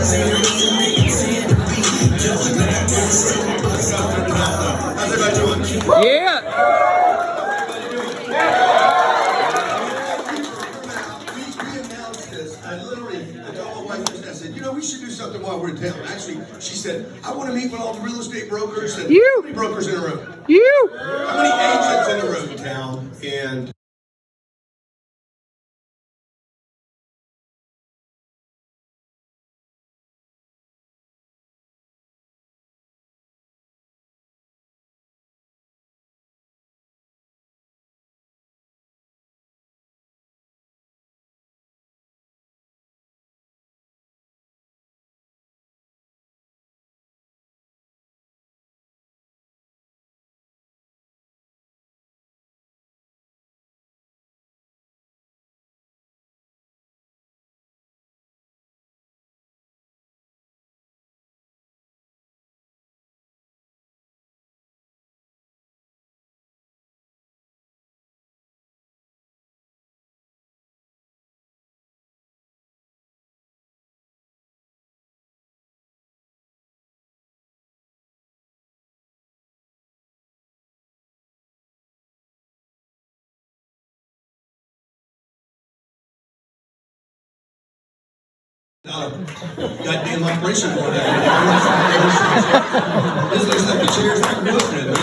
How's everybody doing? Yeah. We announced this. I told my wife this. I said, we should do something while we're in town. Actually, she said, I want to meet with all the real estate brokers. And how many brokers in a room? How many agents in a room in town? And goddamn operation board. This looks like the chairs I grew up in, man.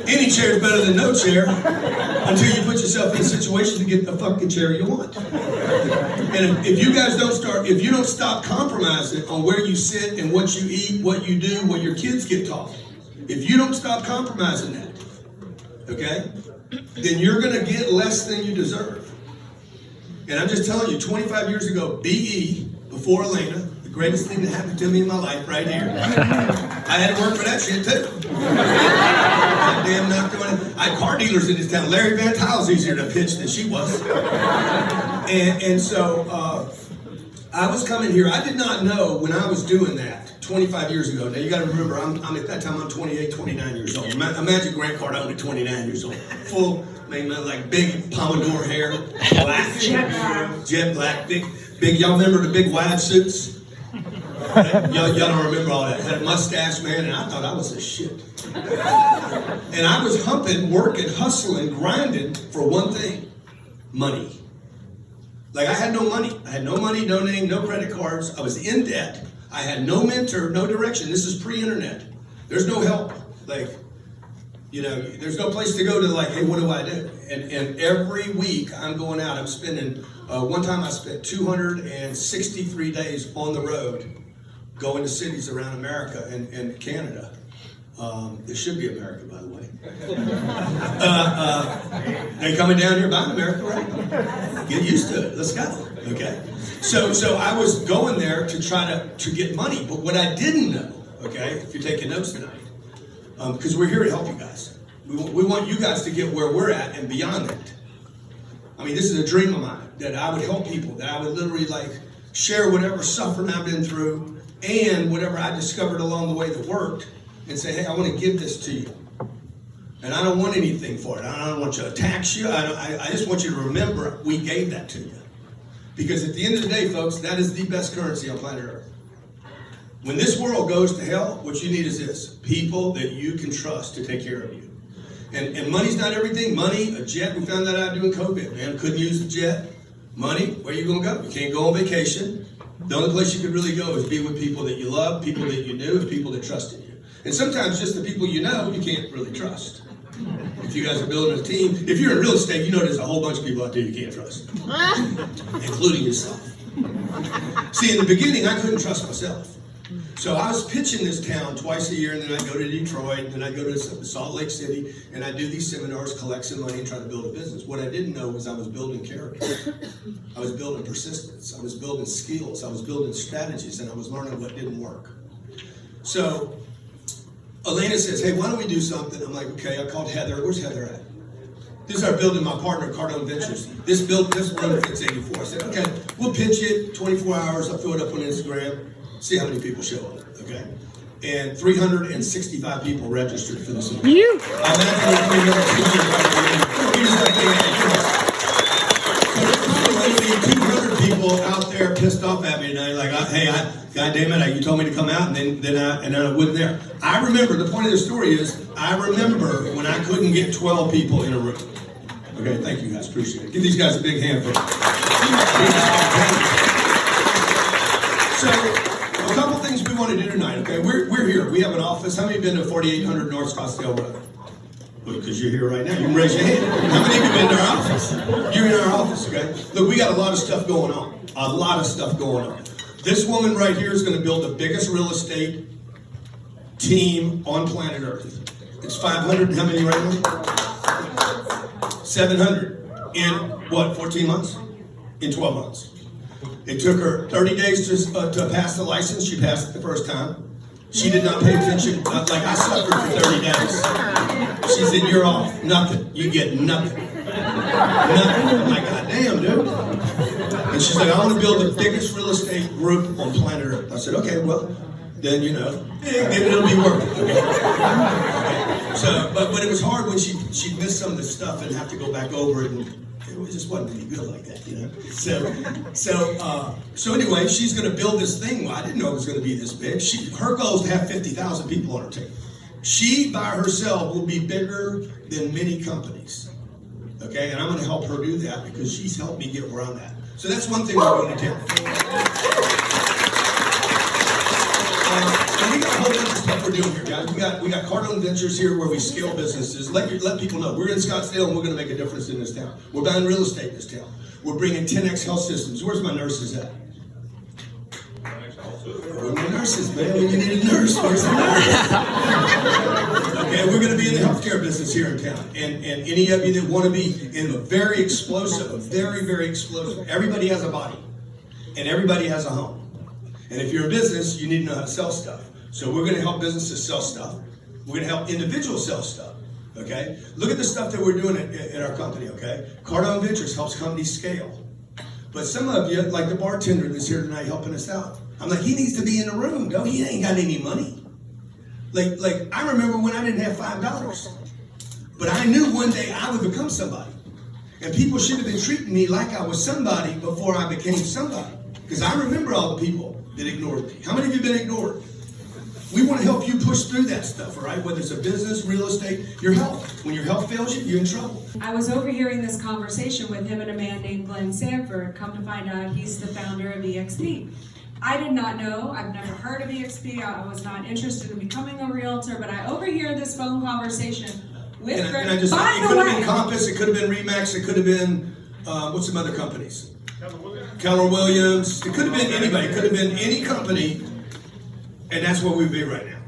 Any chair is better than no chair until you put yourself in a situation to get the fucking chair you want. And if you guys if you don't stop compromising on where you sit and what you eat, what you do, what your kids get taught, if you don't stop compromising that, okay, then you're going to get less than you deserve. And I'm just telling you, 25 years ago, BE, before Elena, the greatest thing that happened to me in my life right here. I had to work for that shit too. Damn not doing it. I had car dealers in this town. Larry Van Tile's easier to pitch than she was. And so I was coming here. I did not know when I was doing that 25 years ago. Now you got to remember, I'm at that time I'm 28, 29 years old. Imagine Grant Cardone at 29 years old, full. Like big pompadour hair, black, jet black, big. Y'all remember the big wide suits? Y'all don't remember all that. Had a mustache, man, and I thought I was a shit. And I was humping, working, hustling, grinding for one thing: money. Like I had no money. I had no money, no name, no credit cards. I was in debt. I had no mentor, no direction. This is pre-internet. There's no help. There's no place to go to hey, what do I do? And every week I'm going out, I'm spending, one time I spent 263 days on the road going to cities around America and Canada. It should be America, by the way. They coming down here buying America, right? Get used to it. Let's go. Okay. So I was going there to try to get money. But what I didn't know, okay, if you're taking notes tonight, because we're here to help you guys. We want you guys to get where we're at and beyond that. I mean, this is a dream of mine, that I would help people, that I would literally share whatever suffering I've been through and whatever I discovered along the way that worked, and say, hey, I want to give this to you. And I don't want anything for it. I don't want you to tax you. I just want you to remember we gave that to you. Because at the end of the day, folks, that is the best currency on planet Earth. When this world goes to hell, what you need is this: people that you can trust to take care of you. And money's not everything. Money, a jet, we found that out doing COVID, man. Couldn't use the jet. Money, where you gonna go? You can't go on vacation. The only place you could really go is be with people that you love, people that you knew, and people that trusted you. And sometimes just the people you know, you can't really trust. If you guys are building a team, if you're in real estate, you know there's a whole bunch of people out there you can't trust, including yourself. See, in the beginning, I couldn't trust myself. So I was pitching this town twice a year, and then I'd go to Detroit, and then I'd go to Salt Lake City, and I'd do these seminars, collect some money, and try to build a business. What I didn't know was I was building character. I was building persistence. I was building skills. I was building strategies, and I was learning what didn't work. So Elena says, hey, why don't we do something? I'm like, okay. I called Heather. Where's Heather at? This is our building, my partner, Cardone Ventures. This room fits 84. I said, okay, we'll pitch it 24 hours. I'll throw it up on Instagram. See how many people show up, okay? And 365 people registered for this event. I imagine there's 200 people out there pissed off at me tonight, like, hey, God damn it, you told me to come out, and then I wasn't there. I remember, the point of the story is, I remember when I couldn't get 12 people in a room. Okay, thank you guys, appreciate it. Give these guys a big hand for So, a couple things we want to do tonight, okay? We're here, we have an office. How many have been to 4800 North Scottsdale Road? Because you're here right now. You can raise your hand. How many of you have been to our office? You're in our office, okay? Look, we got a lot of stuff going on. A lot of stuff going on. This woman right here is going to build the biggest real estate team on planet Earth. It's 500, how many right now? 700. In what, 14 months? In 12 months. It took her 30 days to pass the license. She passed it the first time. She did not pay attention. Like I suffered for 30 days. She said, you're off. Nothing. You get nothing. Nothing. I'm like, God damn, dude. And she's like, I want to build the biggest real estate group on planet Earth. I said, okay, well, then, maybe it'll be worth it. Okay. So, but it was hard when she missed some of the stuff and have to go back over it, and it just wasn't any good like that, So anyway, she's going to build this thing. Well, I didn't know it was going to be this big. Her goal is to have 50,000 people on her team. She, by herself, will be bigger than many companies. Okay, and I'm going to help her do that because she's helped me get where I'm at. So that's one thing we're going to do. And we got a whole bunch of stuff we're doing here, guys. We got Cardone Ventures here where we scale businesses. Let people know we're in Scottsdale and we're going to make a difference in this town. We're buying real estate in this town. We're bringing 10X health systems. Where's my nurses at? Where are my nurses, man? When you need a nurse, where's the nurse? Okay, we're going to be in the healthcare business here in town. And any of you that want to be in a very explosive, very, very explosive, everybody has a body. And everybody has a home. And if you're a business, you need to know how to sell stuff. So we're going to help businesses sell stuff. We're going to help individuals sell stuff. Okay? Look at the stuff that we're doing at our company, okay? Cardone Ventures helps companies scale. But some of you, like the bartender that's here tonight helping us out, I'm like, he needs to be in the room, though. He ain't got any money. Like I remember when I didn't have $5. But I knew one day I would become somebody. And people should have been treating me like I was somebody before I became somebody. Because I remember all the people that ignored me. How many of you have been ignored? We want to help you push through that stuff, all right? Whether it's a business, real estate, your health. When your health fails you, you're in trouble. I was overhearing this conversation with him and a man named Glenn Sanford. Come to find out, he's the founder of EXP. I did not know. I've never heard of EXP. I was not interested in becoming a realtor, but I overhear this phone conversation with Greg. It could have been Compass, it could have been Remax, it could have been, what's some other companies? Keller Williams. It could have been anybody. It could have been any company, and that's where we'd be right now.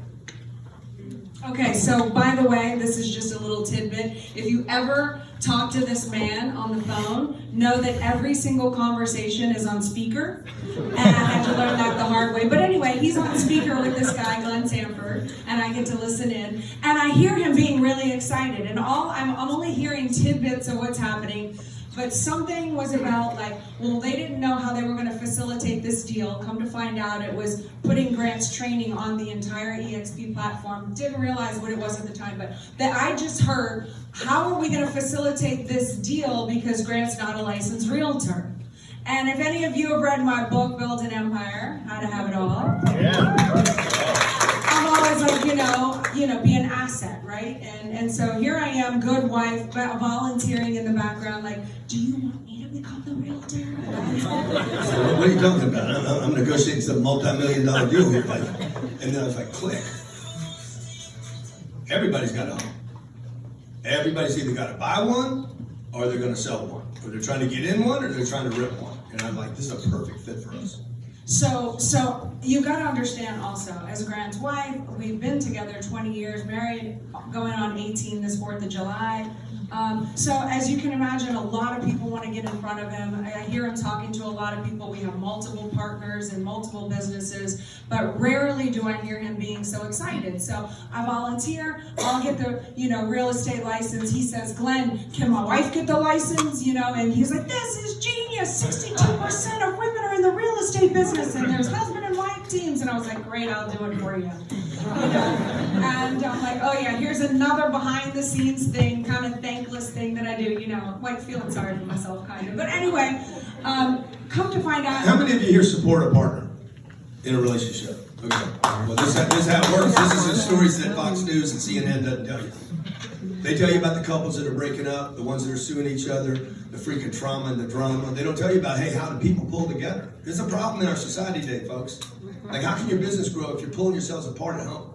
Okay, so by the way, this is just a little tidbit. If you ever talk to this man on the phone, know that every single conversation is on speaker. And I had to learn that the hard way. But anyway, he's on speaker with this guy, Glenn Sanford, and I get to listen in. And I hear him being really excited. And I'm only hearing tidbits of what's happening. But something was about they didn't know how they were going to facilitate this deal. Come to find out, it was putting Grant's training on the entire EXP platform. Didn't realize what it was at the time, but that I just heard, how are we going to facilitate this deal because Grant's not a licensed realtor? And if any of you have read my book, Build an Empire, How to Have It All, I'm always like, be an asset, right? And so here I am, good wife, volunteering in the background, like, do you want me to become the realtor? So what are you talking about? I'm negotiating some multi-million-dollar deal here, and then if I click, everybody's got a home. Everybody's either got to buy one, or they're going to sell one. Or they're trying to get in one, or they're trying to rip one. And I'm like, this is a perfect fit for us. So you got to understand also, as Grant's wife, we've been together 20 years, married, going on 18 this 4th of July. So as you can imagine, a lot of people want to get in front of him. I hear him talking to a lot of people. We have multiple partners and multiple businesses, but rarely do I hear him being so excited. So I volunteer, I'll get the real estate license. He says, Glenn, can my wife get the license? And he's like, this is genius. 62% of women are in the real estate business, and there's husband and wife teams. And I was like, great, I'll do it for you. And I'm like, oh yeah, here's another behind the scenes thing, kind of thankless thing that I do, like feeling sorry for myself kind of. But anyway, come to find out. How many of you here support a partner in a relationship? Okay. Well, this is how it works. This is the stories that Fox News and CNN doesn't tell you. They tell you about the couples that are breaking up, the ones that are suing each other, the freaking trauma and the drama. They don't tell you about, hey, how do people pull together? There's a problem in our society today, folks. Like, how can your business grow if you're pulling yourselves apart at home?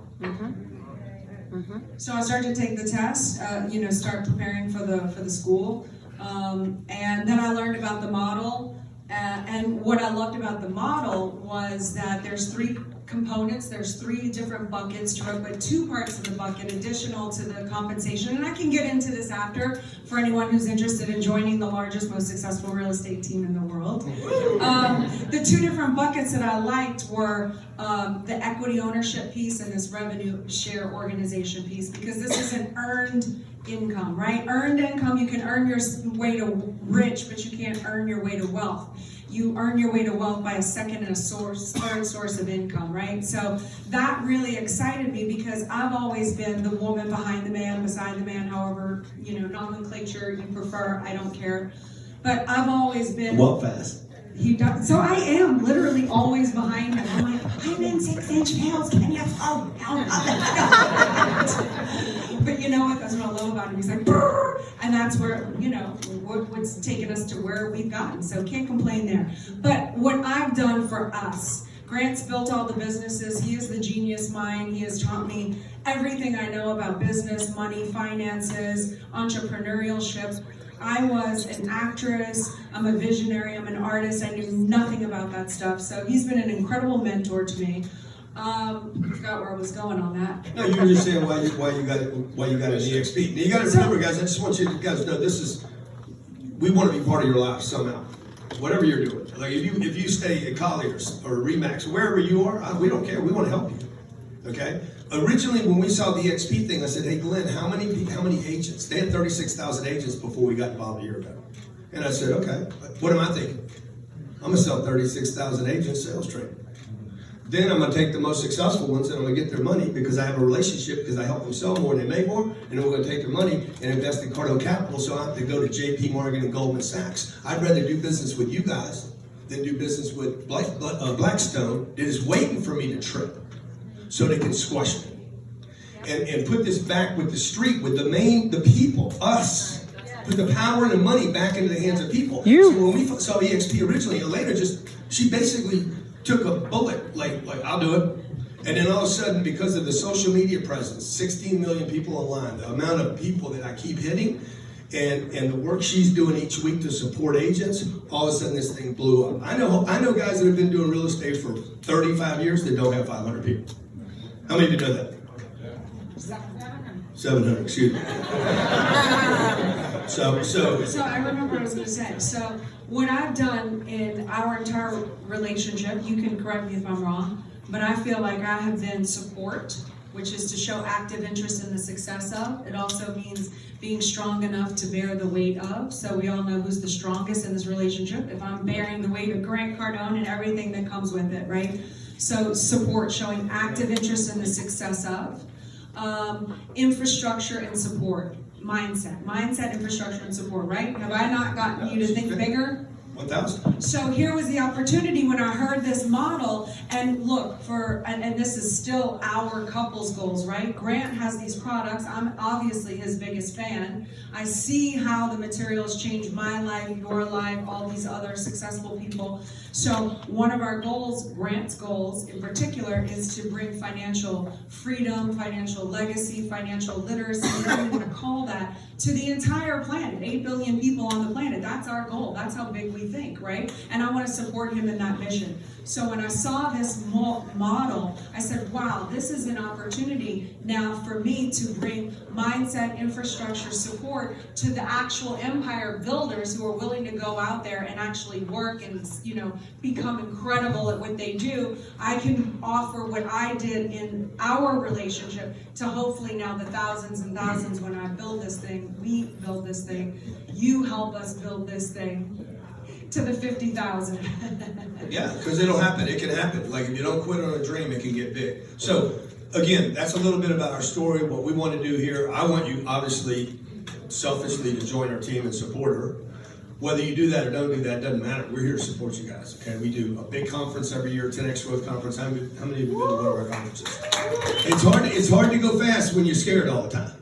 So I started to take the test, start preparing for the school. And then I learned about the model. And what I loved about the model was that there's 3 components, there's 3 different buckets to it, but 2 parts of the bucket additional to the compensation. And I can get into this after for anyone who's interested in joining the largest, most successful real estate team in the world. The 2 different buckets that I liked were the equity ownership piece and this revenue share organization piece, because this is an earned income, right? Earned income, you can earn your way to rich, but you can't earn your way to wealth. You earn your way to wealth by a second and a third source of income, right? So that really excited me, because I've always been the woman behind the man, beside the man, however, nomenclature you prefer, I don't care. But I've always been... Walk fast. He does. So I am literally always behind him. I'm like, I'm in 6-inch heels, can you? Oh, But you know what? That's what I love about him. He's like, brrr! And that's where, what's taken us to where we've gotten. So can't complain there. But what I've done for us, Grant's built all the businesses. He is the genius mind. He has taught me everything I know about business, money, finances, entrepreneurship. I was an actress, I'm a visionary, I'm an artist, I knew nothing about that stuff. So he's been an incredible mentor to me. I forgot where I was going on that. No, you were just saying why you got an EXP. Now you got to remember, guys, I just want you guys to know we want to be part of your life somehow. Whatever you're doing. Like if you stay at Colliers or Remax, wherever you are, we don't care, we want to help you. Okay? Originally, when we saw the EXP thing, I said, hey, Glenn, how many agents? They had 36,000 agents before we got involved a year ago. And I said, okay, what am I thinking? I'm going to sell 36,000 agents sales training. Then I'm going to take the most successful ones and I'm going to get their money because I have a relationship, because I help them sell more and they make more. And then we're going to take their money and invest in Cardone Capital, so I have to go to JP Morgan and Goldman Sachs. I'd rather do business with you guys than do business with Blackstone that is waiting for me to trip, so they can squash me. And put this back with the street, with the people, us. Put the power and the money back into the hands of people. So when we saw EXP originally, Elena she basically took a bullet, like I'll do it. And then all of a sudden, because of the social media presence, 16 million people online, the amount of people that I keep hitting, and the work she's doing each week to support agents, all of a sudden this thing blew up. I know guys that have been doing real estate for 35 years that don't have 500 people. How many of you know that? 700, excuse me. So I remember what I was going to say. So what I've done in our entire relationship, you can correct me if I'm wrong, but I feel like I have been support, which is to show active interest in the success of. It also means being strong enough to bear the weight of. So we all know who's the strongest in this relationship. If I'm bearing the weight of Grant Cardone and everything that comes with it, right? So support, showing active interest in the success of. Infrastructure and support. Mindset, infrastructure, and support, right? Have I not gotten you to think bigger? 1,000. So here was the opportunity when I heard this model, and look, and this is still our couple's goals, right? Grant has these products. I'm obviously his biggest fan. I see how the materials change my life, your life, all these other successful people. So one of our goals, Grant's goals in particular, is to bring financial freedom, financial legacy, financial literacy, whatever you want to call that, to the entire planet. 8 billion people on the planet. That's our goal. That's how big we think, right? And I want to support him in that mission. So when I saw this model, I said, wow, this is an opportunity now for me to bring mindset, infrastructure, support to the actual empire builders who are willing to go out there and actually work and, become incredible at what they do. I can offer what I did in our relationship to hopefully now the thousands and thousands when I build this thing, we build this thing, you help us build this thing. To the 50,000. Yeah, because it'll happen. It can happen. Like if you don't quit on a dream, it can get big. So again, that's a little bit about our story, what we want to do here. I want you, obviously, selfishly to join our team and support her. Whether you do that or don't do that, doesn't matter. We're here to support you guys, okay? We do a big conference every year, 10X Growth Conference. How many of you have been to one of our conferences? It's hard to go fast when you're scared all the time.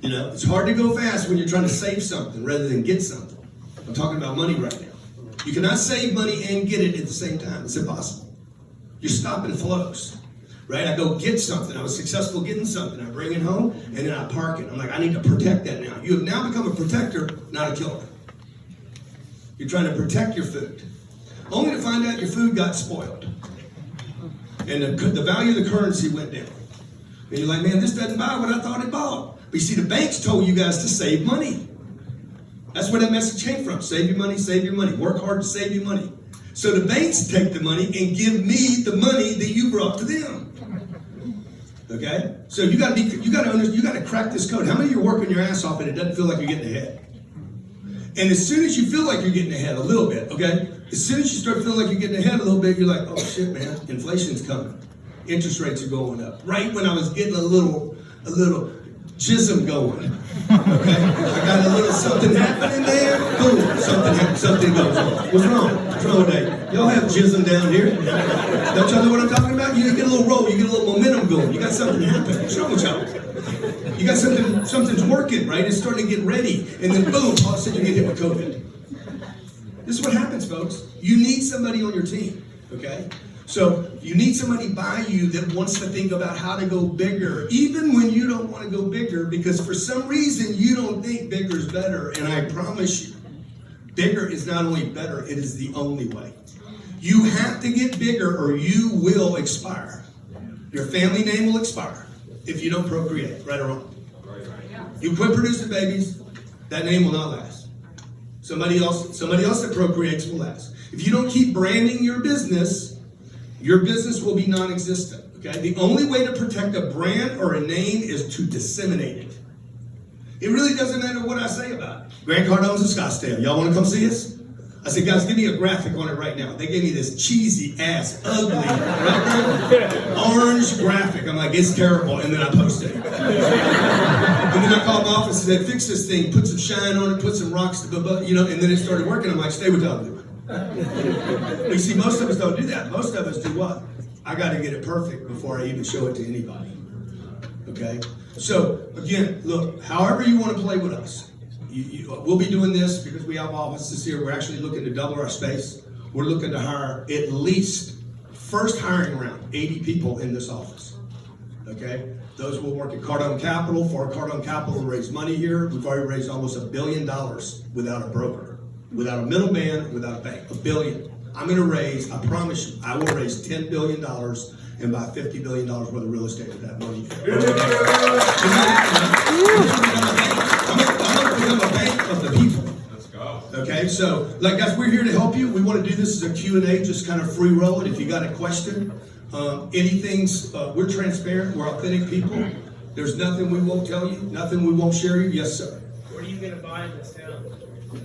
You know, it's hard to go fast when you're trying to save something rather than get something. I'm talking about money right now. You cannot save money and get it at the same time. It's impossible. You're stopping flows, right? I go get something. I was successful getting something. I bring it home, and then I park it. I'm like, I need to protect that now. You have now become a protector, not a killer. You're trying to protect your food, only to find out your food got spoiled. And the value of the currency went down. And you're like, man, this doesn't buy what I thought it bought. But you see, the banks told you guys to save money. That's where that message came from. Save your money, save your money. Work hard to save your money. So the banks take the money and give me the money that you brought to them. Okay? So you gotta crack this code. How many of you are working your ass off and it doesn't feel like you're getting ahead? And as soon as you feel like you're getting ahead a little bit, okay? As soon as you start feeling like you're getting ahead a little bit, you're like, oh shit, man, inflation's coming. Interest rates are going up. Right when I was getting a little jism going. Okay? I got a little something happening there. Boom. Something goes on. What's wrong? What's wrong with that? Y'all have jism down here. Don't y'all know what I'm talking about? You get a little roll, you get a little momentum going. You got something happening. What's wrong with y'all? You got something's working, right? It's starting to get ready. And then boom, all of a sudden you get hit with COVID. This is what happens, folks. You need somebody on your team. Okay? So you need somebody by you that wants to think about how to go bigger, even when you don't want to go bigger, because for some reason you don't think bigger is better. And I promise you, bigger is not only better, it is the only way. You have to get bigger or you will expire. Your family name will expire if you don't procreate, right or wrong. You quit producing babies, that name will not last. Somebody else that procreates will last. If you don't keep branding your business will be non-existent, okay? The only way to protect a brand or a name is to disseminate it. It really doesn't matter what I say about it. Grant Cardone's in Scottsdale. Y'all want to come see us? I said, guys, give me a graphic on it right now. They gave me this cheesy ass, ugly, orange graphic. I'm like, it's terrible, and then I posted it. And then I called my office and said, fix this thing, put some shine on it, put some rocks, and then it started working. I'm like, stay with y'all. You see, most of us don't do that. Most of us do what? I got to get it perfect before I even show it to anybody. Okay? So, again, look, however you want to play with us, we'll be doing this because we have offices here. We're actually looking to double our space. We're looking to hire at least, first hiring round, 80 people in this office. Okay? Those will work at Cardone Capital. For Cardone Capital to raise money here, we've already raised almost $1 billion without a broker. Without a middleman, without a bank. $1 billion. I'm going to raise, I promise you, I will raise $10 billion and buy $50 billion worth of real estate with that money. I'm going to become a bank of the people. Let's go. Okay, so, guys, we're here to help you. We want to do this as a Q&A, just kind of free roll it. If you got a question, we're transparent, we're authentic people. There's nothing we won't tell you, nothing we won't share you. Yes, sir. What are you going to buy in this town?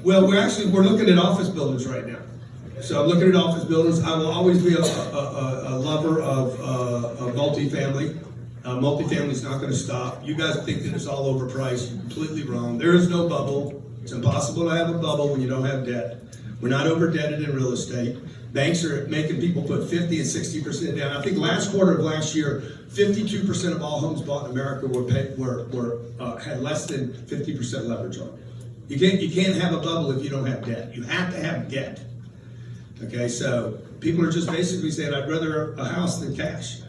Well, we're looking at office buildings right now. So I'm looking at office buildings. I will always be a lover of multifamily. Multifamily is not going to stop. You guys think that it's all overpriced. You're completely wrong. There is no bubble. It's impossible to have a bubble when you don't have debt. We're not over-debted in real estate. Banks are making people put 50 and 60% down. I think last quarter of last year, 52% of all homes bought in America had less than 50% leverage on it. You can't have a bubble if you don't have debt. You have to have debt. Okay, so people are just basically saying, I'd rather a house than cash.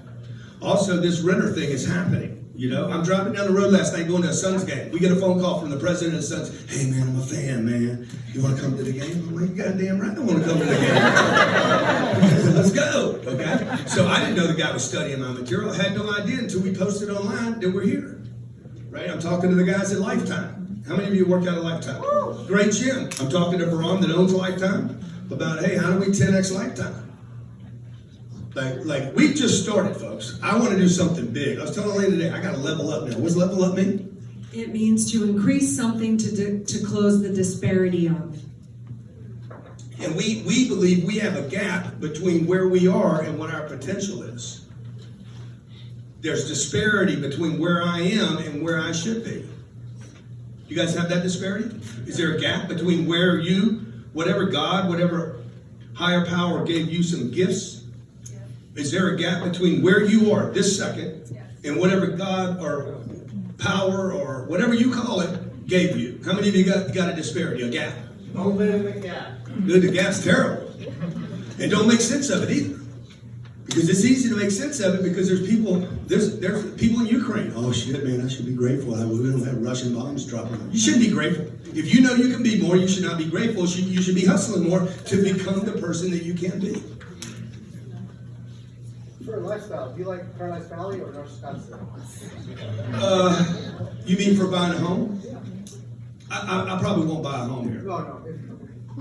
Also, this renter thing is happening. You know, I'm driving down the road last night going to a Suns game. We get a phone call from the president of the Suns. Hey, man, I'm a fan, man. You want to come to the game? I'm like, you goddamn right I want to come to the game. Let's go. Okay? So I didn't know the guy was studying my material. I had no idea until we posted online that we're here. Right? I'm talking to the guys at Lifetime. How many of you worked out at Lifetime? Great gym. I'm talking to Baram that owns Lifetime about, hey, how do we 10X Lifetime? Like we just started, folks. I want to do something big. I was telling Elaine today, I got to level up now. What's level up mean? It means to increase something to close the disparity of. And we believe we have a gap between where we are and what our potential is. There's disparity between where I am and where I should be. You guys have that disparity? Is there a gap between where you, whatever God, whatever higher power gave you some gifts? Is there a gap between where you are this second and whatever God or power or whatever you call it gave you? How many of you got a disparity, a gap? Don't live in the gap. Good, the gap's terrible. And don't make sense of it either. Because it's easy to make sense of it because there's people in Ukraine. Oh shit, man, I should be grateful. We don't have Russian bombs dropping on. You shouldn't be grateful. If you know you can be more, you should not be grateful. You should be hustling more to become the person that you can be. For a lifestyle, do you like Paradise Valley or North Scottsdale? You mean for buying a home? I probably won't buy a home here. No.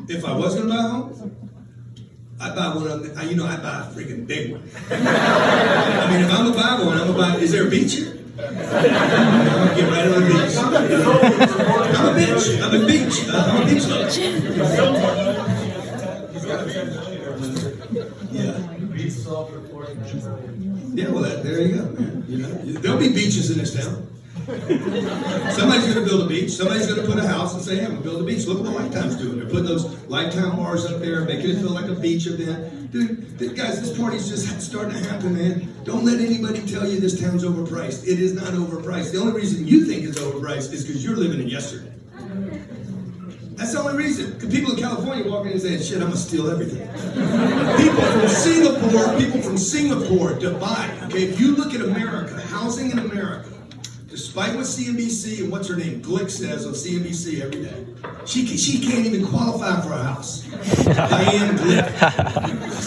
If I was going to buy a home, I'd buy one of them. I'd buy a freaking big one. I mean, if I'm going to buy one, I'm going to buy. Is there a beach here? I'm going to get right on the beach. I'm a beach. I'm a beach. I'm a beach lover. Yeah. Yeah, well, there you go, man. You know, there'll be beaches in this town. Somebody's going to build a beach. Somebody's going to put a house and say, hey, I'm going to build a beach. Look what Lifetime's doing. They're putting those Lifetime bars up there, making it feel like a beach event. Dude, guys, this party's just starting to happen, man. Don't let anybody tell you this town's overpriced. It is not overpriced. The only reason you think it's overpriced is because you're living in yesterday. That's the only reason. Because people in California walk in and say, shit, I'm going to steal everything. People from Singapore, Dubai. Okay, if you look at America, housing in America, despite what CNBC and what's her name, Glick says on CNBC every day, she can't even qualify for a house. Diane Glick.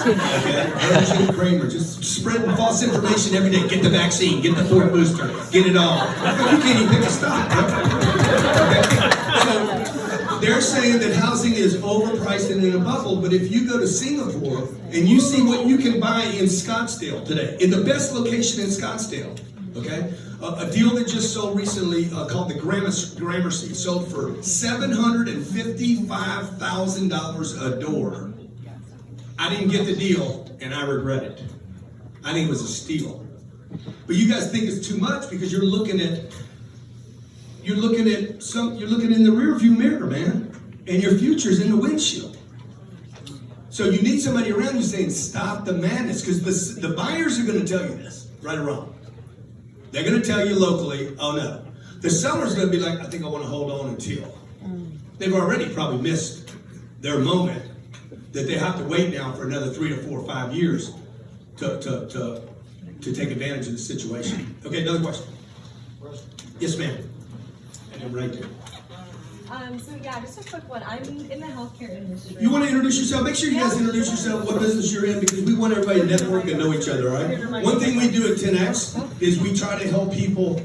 Okay, Jim Kramer, just spreading false information every day. Get the vaccine, get the fourth booster, get it all. You can't even pick a stock. Okay? So they're saying that housing is overpriced and in a bubble, but if you go to Singapore and you see what you can buy in Scottsdale today, in the best location in Scottsdale, okay? A deal that just sold recently called the Gramercy sold for $755,000 a door. I didn't get the deal, and I regret it. I think it was a steal. But you guys think it's too much because you're looking in the rearview mirror, man, and your future's in the windshield. So you need somebody around you saying, "Stop the madness," because the buyers are going to tell you this, right or wrong. They're going to tell you locally, oh no. The seller's going to be like, I think I want to hold on until. They've already probably missed their moment that they have to wait now for another 3 to 4 or 5 years to take advantage of the situation. Okay, another question. Yes, ma'am. And I'm right there. So yeah, just a quick one. I'm in the healthcare industry. You want to introduce yourself? Make sure you guys introduce yourself, what business you're in, because we want everybody to network and know each other, all right? One thing we do at 10X is we try to help people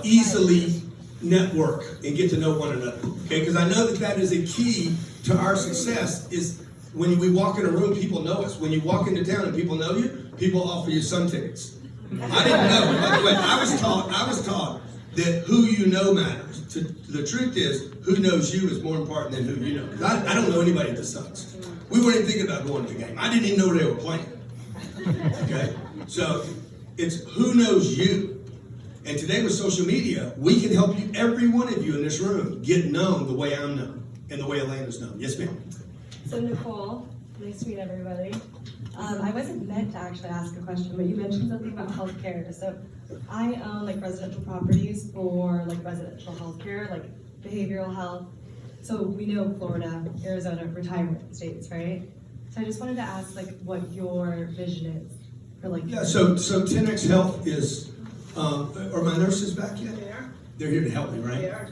easily network and get to know one another, okay? Because I know that is a key to our success is when we walk in a room, people know us. When you walk into town and people know you, people offer you sun tickets. I didn't know, by the way, I was taught that who you know matters. The truth is, who knows you is more important than who you know. Because I don't know anybody at the Suns. We weren't even thinking about going to the game. I didn't even know they were playing. Okay? So, it's who knows you. And today with social media, we can help you, every one of you in this room, get known the way I'm known and the way Elena's known. Yes, ma'am? So Nicole, nice to meet everybody. I wasn't meant to actually ask a question, but you mentioned something about healthcare. So I own like residential properties for like residential healthcare, like behavioral health. So we know Florida, Arizona, retirement states, right? So I just wanted to ask like what your vision is for like. Yeah, so 10X Health is, are my nurses back yet? They are. They're here to help me, right? They are.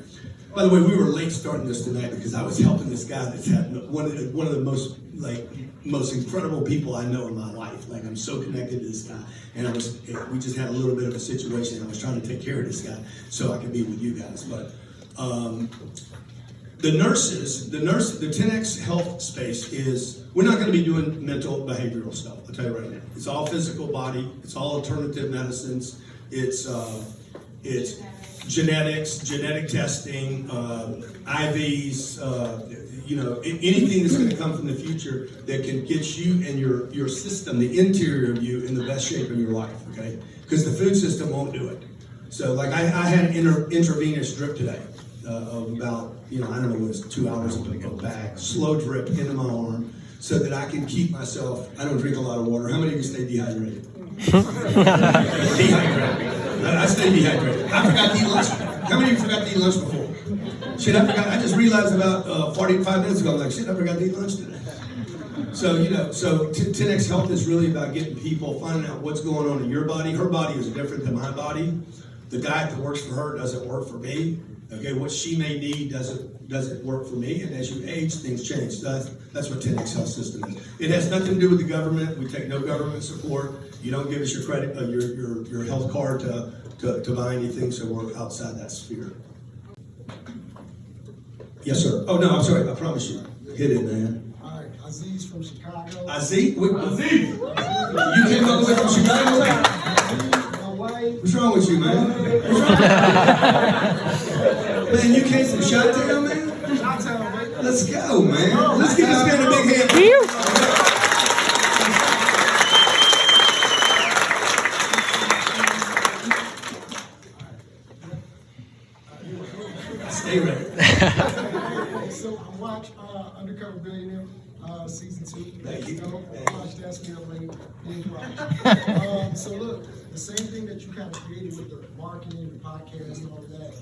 By the way, we were late starting this tonight because I was helping this guy that's had one of the most incredible people I know in my life. Like, I'm so connected to this guy, and we just had a little bit of a situation. I was trying to take care of this guy so I could be with you guys. But the 10X Health space is, we're not going to be doing mental behavioral stuff. I'll tell you right now. It's all physical body. It's all alternative medicines. It's genetics, genetic testing, IVs, anything that's going to come from the future that can get you and your system, the interior of you, in the best shape of your life, okay? Because the food system won't do it. So, like, I had an intravenous drip today. of about, I don't know, it was 2 hours of back, slow drip into my arm so that I can keep myself, I don't drink a lot of water. How many of you stay dehydrated? Dehydrated. I stay dehydrated. I forgot to eat lunch. How many of you forgot to eat lunch before? Shit, I forgot. I just realized about 45 minutes ago, I'm like, shit, I forgot to eat lunch today. So, 10X Health is really about getting people, finding out what's going on in your body. Her body is different than my body. The diet that works for her doesn't work for me. Okay, what she may need doesn't work for me. And as you age, things change. That's what 10X Health System is. It has nothing to do with the government. We take no government support. You don't give us your credit, your health card to buy anything. So we're outside that sphere. Yes, sir. Oh no, I'm sorry. I promise you. Hit it, man. Aziz from Chicago. Aziz? Aziz! You came all the way from Chicago? My wife. What's wrong with you, man? What's wrong? Man, you came from Chi-Town, man? Chi-Town, man. Let's go, man. Let's give this man a big hand. Stay ready. So I watched Undercover Billionaire season 2. Thank you. I watched That's Me Up Late. So look, the same thing that you kind of created with the marketing, the podcast, and all of that.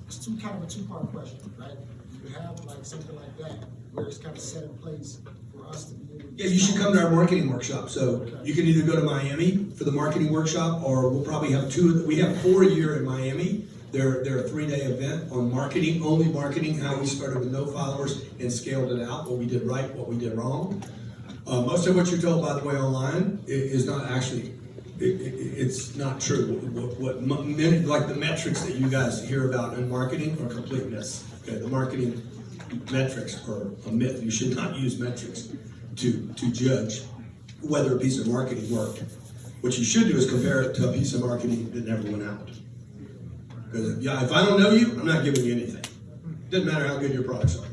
It's kind of a two-part question, right? You have like something like that where it's kind of set in place for us to be able to. Yeah, you should come to our marketing workshop. So you can either go to Miami for the marketing workshop, or we'll probably have we have 4 a year in Miami. They're a 3-day event on marketing, only marketing, how we started with no followers and scaled it out, what we did right, what we did wrong. Most of what you're told, by the way, online is not actually, it's not true. Like the metrics that you guys hear about in marketing are complete myths. Okay, the marketing metrics are a myth. You should not use metrics to judge whether a piece of marketing worked. What you should do is compare it to a piece of marketing that never went out. Because if I don't know you, I'm not giving you anything. Doesn't matter how good your products are.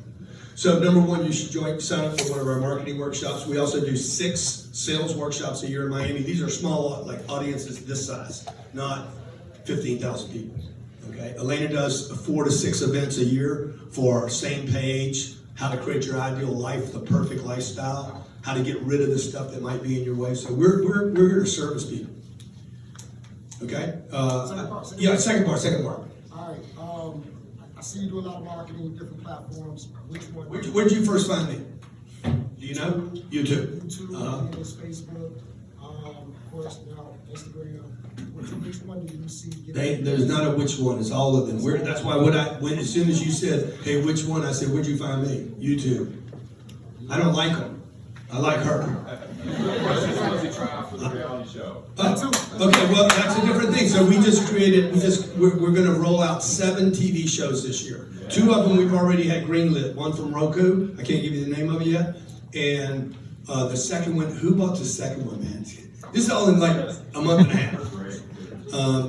So number one, you should sign up for one of our marketing workshops. We also do 6 sales workshops a year in Miami. These are small, like audiences this size, not 15,000 people. Okay. Elena does 4 to 6 events a year for same page, how to create your ideal life, the perfect lifestyle, how to get rid of the stuff that might be in your way. So we're here to service people. Okay? Second part. All right. I see you do a lot of marketing with different platforms. Which one? Where did you first find me? Do you know? YouTube. Facebook, of course, now Instagram. Which one do you see? There's not a which one. It's all of them. That's why as soon as you said, hey, which one? I said, where'd you find me? YouTube. I don't like them. I like her. Try out for the reality show. Okay, well, that's a different thing. So we're going to roll out 7 TV shows this year. 2 of them we've already had greenlit. One from Roku. I can't give you the name of it yet. And the second one, who bought the second one, man? This is all in like a month and a half.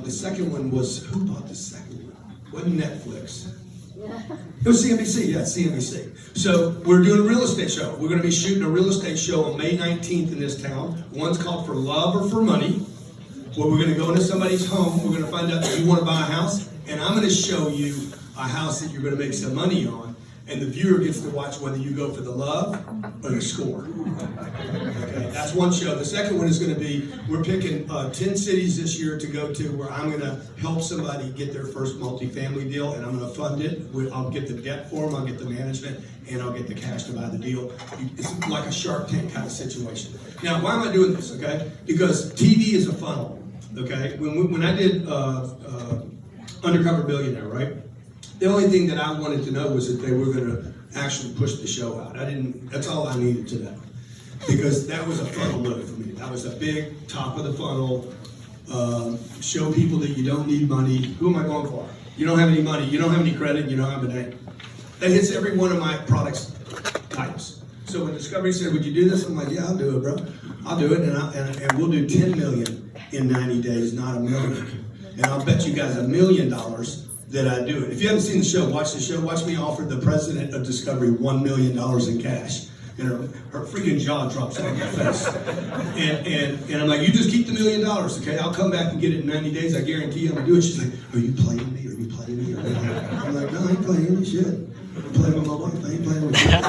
The second one was, who bought the second one? Wasn't Netflix. It was CNBC, yeah, CNBC. So we're doing a real estate show. We're going to be shooting a real estate show on May 19th in this town. One's called For Love or For Money, where we're going to go into somebody's home. We're going to find out if you want to buy a house, and I'm going to show you a house that you're going to make some money on, and the viewer gets to watch whether you go for the love or the score. Okay, that's one show. The second one is going to be, we're picking 10 cities this year to go to where I'm going to help somebody get their first multifamily deal, and I'm going to fund it. I'll get the debt for them, I'll get the management, and I'll get the cash to buy the deal. It's like a Shark Tank kind of situation. Now, why am I doing this, okay? Because TV is a funnel, okay? When I did Undercover Billionaire, right? The only thing that I wanted to know was that they were going to actually push the show out. That's all I needed to know. Because that was a funnel load for me. That was a big top of the funnel. Show people that you don't need money. Who am I going for? You don't have any money. You don't have any credit. You don't have a name. That hits every one of my products types. So when Discovery said, would you do this? I'm like, yeah, I'll do it, bro. I'll do it. And we'll do 10 million in 90 days, not a million. And I'll bet you guys $1 million that I do it. If you haven't seen the show, watch the show. Watch me offer the president of Discovery $1 million in cash. And her freaking jaw drops on her face. And I'm like, you just keep the $1 million, okay? I'll come back and get it in 90 days. I guarantee you I'm going to do it. She's like, are you playing me? Are you playing me? I'm like, no, I ain't playing any shit. I'm playing with my wife, I ain't playing with you. Okay?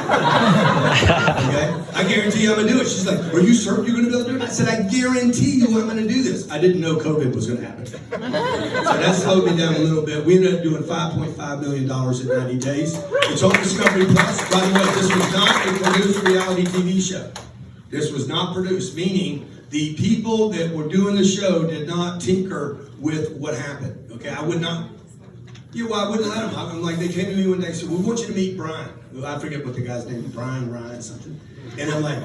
I guarantee you I'm gonna do it. She's like, are you certain you're gonna be able to do it? I said, I guarantee you I'm gonna do this. I didn't know COVID was gonna happen. So that slowed me down a little bit. We ended up doing $5.5 million in 90 days. It's on Discovery Plus. By the way, this was not a produced reality TV show. This was not produced, meaning the people that were doing the show did not tinker with what happened. Okay, I would not. Yeah, well, I wouldn't let them. I'm like, they came to me one day and said, we want you to meet Brian. I forget what the guy's name is, Ryan, something. And I'm like,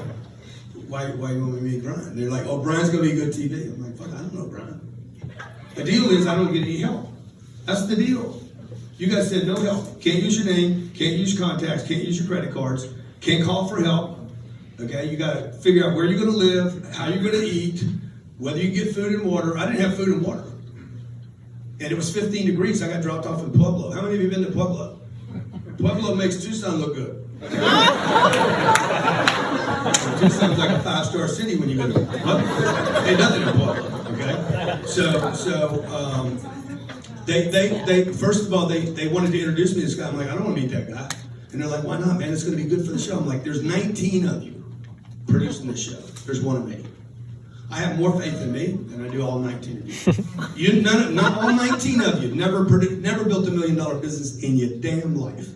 why you want me to meet Brian? They're like, oh, Brian's going to be good TV. I'm like, fuck, I don't know Brian. The deal is I don't get any help. That's the deal. You guys said no help. Can't use your name, can't use your contacts, can't use your credit cards, can't call for help. Okay, you got to figure out where you're going to live, how you're going to eat, whether you get food and water. I didn't have food and water. And it was 15 degrees. I got dropped off in Pueblo. How many of you have been to Pueblo? Pueblo makes Tucson look good. Tucson's like a 5-star city when you go to Pueblo. Ain't nothing in Pueblo, okay? They first of all, they wanted to introduce me to this guy. I'm like, I don't want to meet that guy. And they're like, why not, man? It's going to be good for the show. I'm like, there's 19 of you producing this show. There's one of me. I have more faith in me than I do all 19 of you. Not all 19 of you never built $1 million business in your damn life.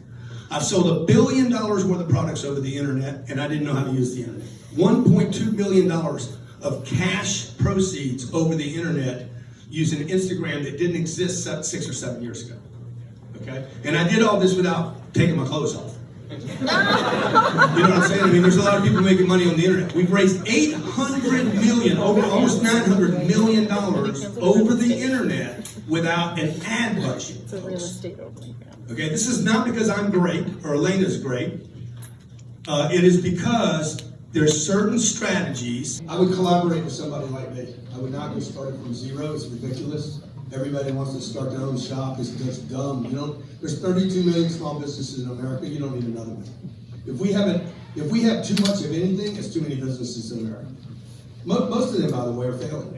I've sold $1 billion worth of products over the internet, and I didn't know how to use the internet. $1.2 million of cash proceeds over the internet using Instagram that didn't exist 6 or 7 years ago. Okay? And I did all this without taking my clothes off. You know what I'm saying? I mean, there's a lot of people making money on the internet. We've raised $800 million, over almost $900 million over the internet without an ad budget. It's a real estate opening. Okay, this is not because I'm great or Elena's great. It is because there's certain strategies. I would collaborate with somebody like me. I would not go starting from zero. It's ridiculous. Everybody wants to start their own shop. It's just dumb. There's 32 million small businesses in America. You don't need another one. If we have too much of anything, it's too many businesses in America. Most of them, by the way, are failing.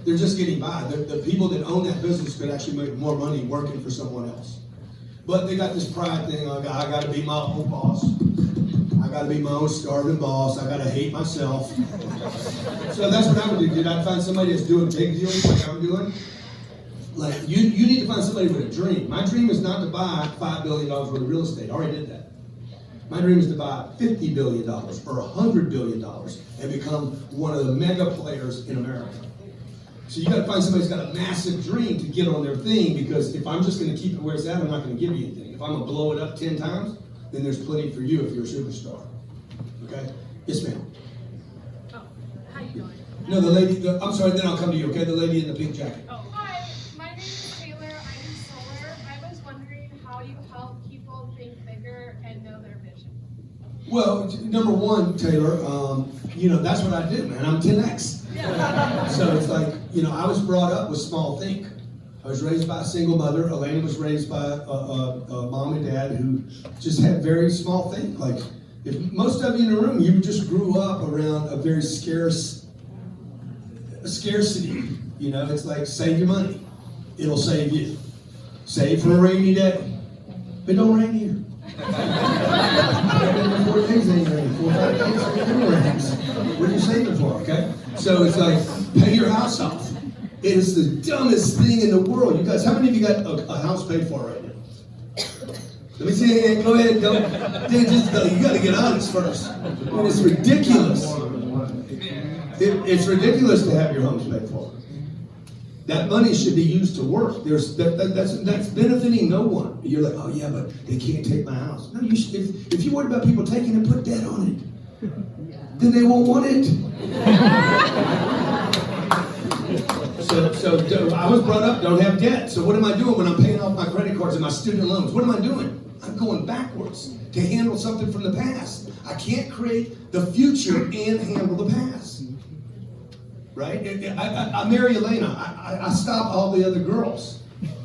They're just getting by. The people that own that business could actually make more money working for someone else. But they got this pride thing. I got to be my own boss. I got to be my own starving boss. I got to hate myself. So that's what I would do, dude. I'd find somebody that's doing big deals like I'm doing. Like, you need to find somebody with a dream. My dream is not to buy $5 billion worth of real estate. I already did that. My dream is to buy $50 billion or $100 billion and become one of the mega players in America. So you got to find somebody who's got a massive dream to get on their thing, because if I'm just going to keep it where it's at, I'm not going to give you anything. If I'm going to blow it up 10 times, then there's plenty for you if you're a superstar. Okay? Yes, ma'am. Oh, how you doing? No, the lady, I'm sorry, then I'll come to you, okay? The lady in the pink jacket. Oh, hi. My name is Taylor. I'm in solar. I was wondering how you help people think bigger and know their vision. Well, number one, Taylor, that's what I do, man. I'm 10X. So it's like, I was brought up with small think. I was raised by a single mother. Elena was raised by a mom and dad who just had very small think. Like, if most of you in the room, you just grew up around a very scarcity. It's like, save your money. It'll save you. Save for a rainy day. But don't rain here. 4 days ain't raining. 4 or 5 days ain't rains. What are you saving for, okay? So it's like, pay your house off. It is the dumbest thing in the world. You guys, how many of you got a house paid for right now? Let me see your hand. Go ahead. Go. You got to get honest first. It's ridiculous. It's ridiculous to have your homes paid for. That money should be used to work. That's benefiting no one. You're like, oh yeah, but they can't take my house. No, you should. If you worry about people taking it, put debt on it. Then they won't want it. So I was brought up, don't have debt. So what am I doing when I'm paying off my credit cards and my student loans? What am I doing? I'm going backwards to handle something from the past. I can't create the future and handle the past. Right? I marry Elena. I stop all the other girls.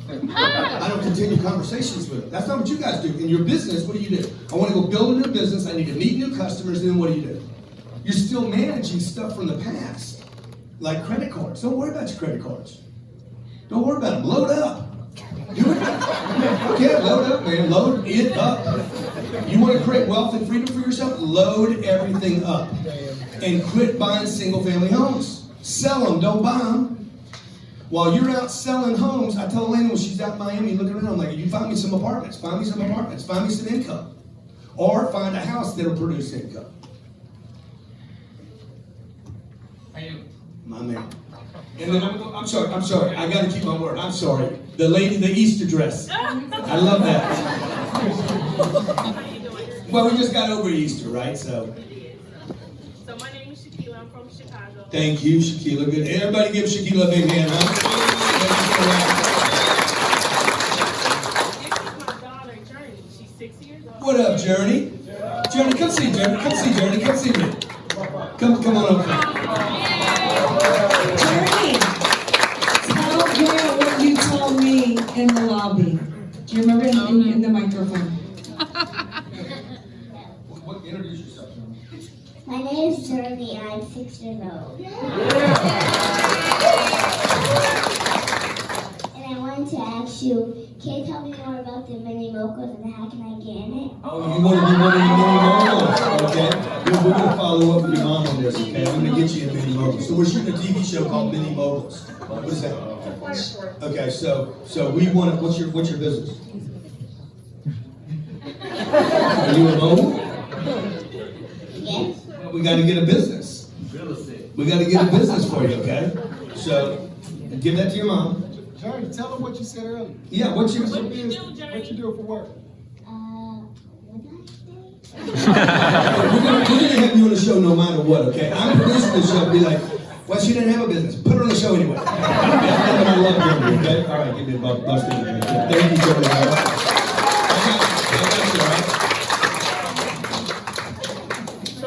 I don't continue conversations with them. That's not what you guys do. In your business, what do you do? I want to go build a new business. I need to meet new customers. And then what do? You're still managing stuff from the past. Like credit cards. Don't worry about your credit cards. Don't worry about them. Load up. Do it. Okay, load up, man. Load it up. You want to create wealth and freedom for yourself? Load everything up. And quit buying single-family homes. Sell them, don't buy them. While you're out selling homes, I tell Elena when she's out in Miami looking around, I'm like, you find me some apartments, find me some apartments, find me some income. Or find a house that'll produce income. How you? My man. And then I'm sorry, I gotta keep my word. I'm sorry. The lady, the Easter dress. I love that. Well, we just got over Easter, right? So my name is Shaquila. I'm from Chicago. thank you, Shaquila. Good. Everybody give Shaquila a big hand, huh? This is my daughter, Journey. She's 6 years old. What up, Journey? Journey, come see Journey. Come see Journey. Come see me. Come on over. Journey, tell Gail what you told me in the lobby. Do you remember in the microphone? Introduce yourself, Journey. My name is Journey and I'm 6 years old. And I wanted to ask you, can you tell me more about the mini mochas and how can I get in it? Oh, you want to be one of your mini moguls, okay? We're going to follow up with your mom on this, okay? I'm going to get you a mini mogul. So we're shooting a TV show called Mini Moguls. What is that? Okay, so we want to. What's your business? Are you a mogul? Yes. We got to get a business. We got to get a business for you, okay? So give that to your mom. Journey, tell them what you said earlier. Yeah, what's your What business? you do for work? What did I We're gonna have you on the show no matter what, okay? I'm producing the show, be like, well, she didn't have a business. Put her on the show anyway. That's what I love doing, okay? All right, give me a bust. Thank you, Joey.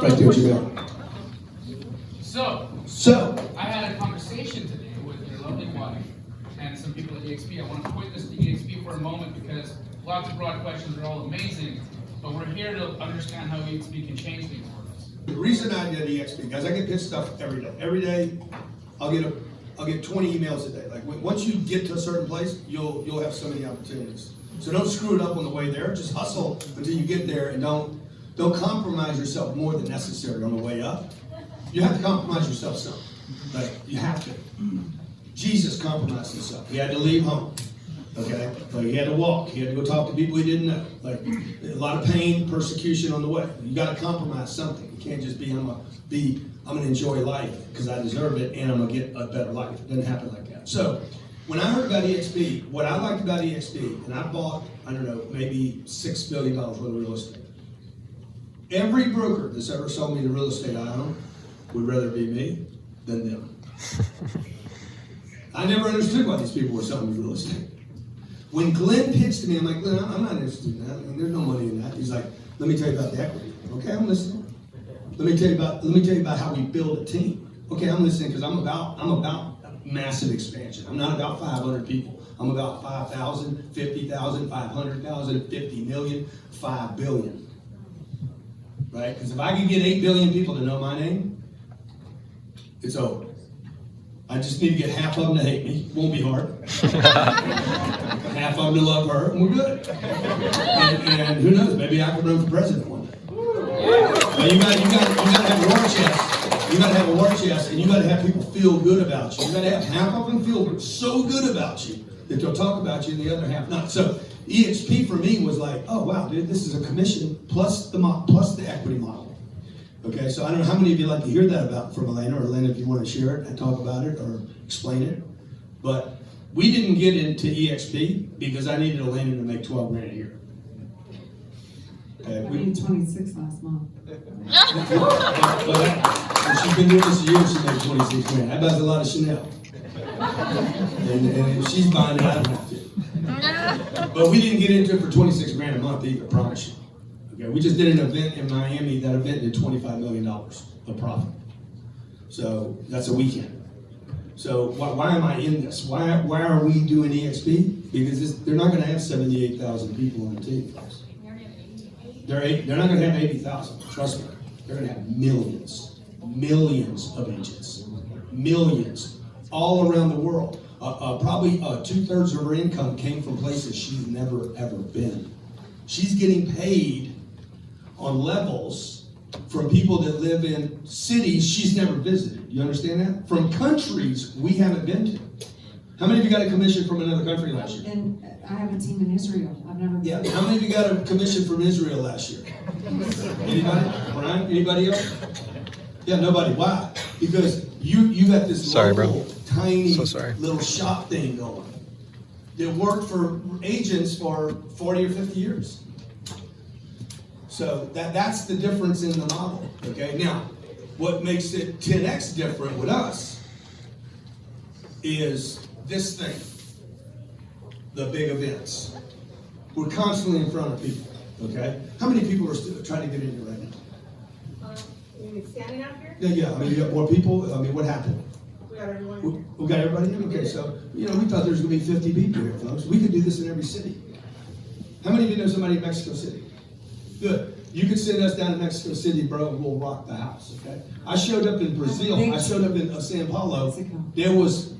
Right there, Jamel. So, So, I had a conversation today with your lovely wife and some people at EXP. I want to point this to EXP for a moment because lots of broad questions are all amazing, but we're here to understand how EXP can change things for us. the reason I did EXP, guys, I get pitched stuff every day. Every day, I'll get 20 emails a day. Like once you get to a certain place, you'll have so many opportunities. So don't screw it up on the way there. Just hustle until you get there, and don't compromise yourself more than necessary on the way up. You have to compromise yourself some. Like you have to. Jesus compromised himself. He had to leave home. Okay? Like he had to walk. He had to go talk to people he didn't know. Like a lot of pain, persecution on the way. You got to compromise something. You can't just be I'm gonna enjoy life because I deserve it and I'm gonna get a better life. It doesn't happen like that. So when I heard about EXP, what I liked about EXP, and I bought, I don't know, maybe $6 billion worth of real estate. Every broker that's ever sold me the real estate I own would rather be me than them. I never understood why these people were selling me real estate. When Glenn pitched to me, I'm like, Glenn, I'm not interested in that. I mean, there's no money in that. He's like, let me tell you about the equity. Okay, I'm listening. Let me tell you about how we build a team. Okay, I'm listening because I'm about massive expansion. I'm not about 500 people. I'm about 5,000, 50,000, 500,000, 50 million, 5 billion. Right? Because if I could get 8 billion people to know my name, it's over. I just need to get half of them to hate me. Won't be hard. Half of them to love her, and we're good. And who knows? Maybe I could run for president one day. But you gotta have a war chest. You gotta have a war chest, and you gotta have people feel good about you. You gotta have half of them feel so good about you that they'll talk about you, and the other half not. So EXP for me was like, oh wow, dude, this is a commission plus the equity model. Okay, so I don't know how many of you like to hear that from Elena, or Elena, if you want to share it and talk about it or explain it. But we didn't get into EXP because I needed Elena to make 12 grand a year. Okay, I made 26 last month. but she's been doing this a year, she made 26 grand. That buys a lot of Chanel. And if she's buying it, I don't have to. But we didn't get into it for 26 grand a month either, I promise you. Okay, we just did an event in Miami. That event did $25 million of profit. So that's a weekend. So why am I in this? Why are we doing EXP? Because they're not going to have 78,000 people on the team. They're not going to have 80,000. Trust me. They're going to have millions of agents, millions, all around the world. probably 2/3 of her income came from places she's never ever been. She's getting paid on levels from people that live in cities she's never visited. You understand that? From countries we haven't been to. How many of you got a commission from another country last year? And I have a team in Israel. I've never been. Yeah. How many of you got a commission from Israel last year? Anybody? Brian? Anybody else? Yeah, nobody. Why? Because you got this local, tiny little shop thing going that worked for agents for 40 or 50 years. So that's the difference in the model. Okay. Now, what makes it 10x different with us is this thing, the big events. We're constantly in front of people. Okay. How many people are still trying to get in here right now? You mean standing out here? Yeah. I mean, you got more people. I mean, what happened? We got everyone. We got everybody in? Okay, so, we thought there was going to be 50 people here, folks. We could do this in every city. How many of you know somebody in Mexico City? Good. You can send us down to Mexico City, bro, and we'll rock the house, okay? I showed up in Brazil. I showed up in Sao Paulo. There was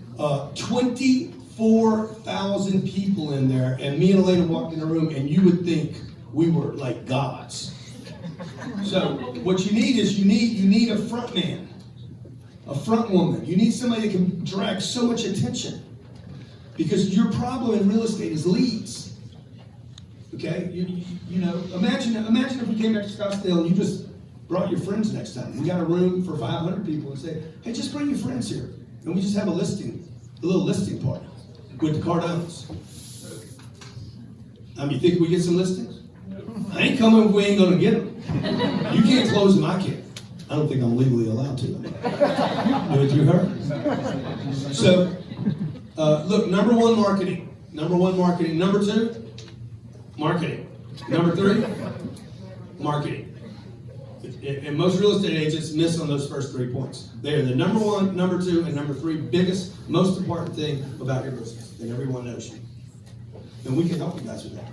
24,000 people in there, and me and Elena walked in the room, and you would think we were like gods. So what you need is you need a front man, a front woman. You need somebody that can drag so much attention, because your problem in real estate is leads. Okay, imagine if we came back to Scottsdale and you just brought your friends next time. We got a room for 500 people and say, hey, just bring your friends here, and we just have a little listing party with the Cardones. You think we get some listings? I ain't coming if we ain't gonna get them. You can't close them, I can't. I don't think I'm legally allowed to. Do it through her. So, look, number one, marketing. Number two, marketing. Number three, marketing. And most real estate agents miss on those first 3 points. They are the number one, number two, and number three biggest, most important thing about your business, and everyone knows you. And we can help you guys with that.